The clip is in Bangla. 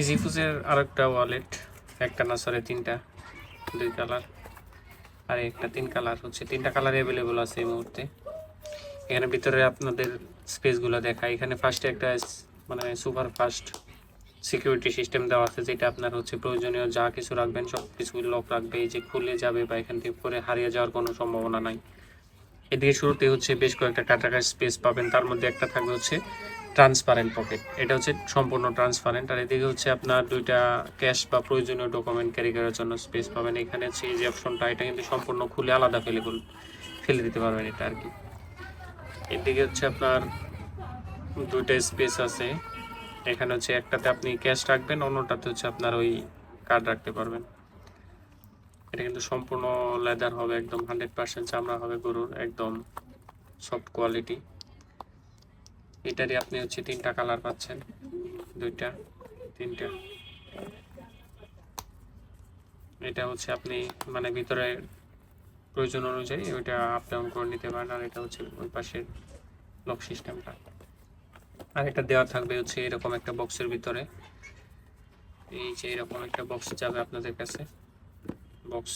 ইজিফুজের আরেকটা ওয়ালেট, একটা না সরি তিনটা, 2 কালার আর একটা 3 কালার, হচ্ছে 3টা কালার অ্যাভেলেবল আছে এই মুহূর্তে। এখানে ভিতরে আপনাদের স্পেসগুলো দেখা, এখানে ফার্স্টে একটা মানে সুপার ফাস্ট সিকিউরিটি সিস্টেম দেওয়া আছে, যেটা আপনার হচ্ছে প্রয়োজনীয় যা কিছু রাখবেন সব কিছু লক রাখবে, এই যে খুলে যাবে বা এখান থেকে পরে হারিয়ে যাওয়ার কোনো সম্ভাবনা নাই। এদিকে শুরুতে হচ্ছে বেশ কয়েকটা কাটাকাট স্পেস পাবেন, তার মধ্যে একটা থাকবে হচ্ছে ট্রান্সপারেন্ট পকেট, এটা হচ্ছে সম্পূর্ণ ট্রান্সপারেন্ট। আর এদিকে হচ্ছে আপনার 2টা ক্যাশ বা প্রয়োজনীয় ডকুমেন্ট ক্যারি করার জন্য স্পেস পাবেন। এখানে হচ্ছে এই যে অপশনটা, এটা কিন্তু সম্পূর্ণ খুলে আলাদা ফেলে দিতে পারবেন এটা আর কি। এদিকে হচ্ছে আপনার 2টা স্পেস আছে, এখানে হচ্ছে একটাতে আপনি ক্যাশ রাখবেন, অন্যটাতে হচ্ছে আপনার ওই কার্ড রাখতে পারবেন। এটা কিন্তু সম্পূর্ণ লেদার হবে, একদম 100% চামড়া হবে গরুর, একদম সফট কোয়ালিটি। এটারই আপনি হচ্ছে 3টা কালার পাচ্ছেন, 2টা 3টা। এটা হচ্ছে আপনি মানে ভিতরে প্রয়োজন অনুযায়ী ওইটা আপ ডাউন করে নিতে পারেন। আর এটা হচ্ছে ওই পাশের লক সিস্টেমটা। আর এটা দেওয়া থাকবে হচ্ছে এরকম একটা বক্সের ভিতরে, এই যে এরকম একটা বক্স যাবে আপনাদের কাছে, বক্স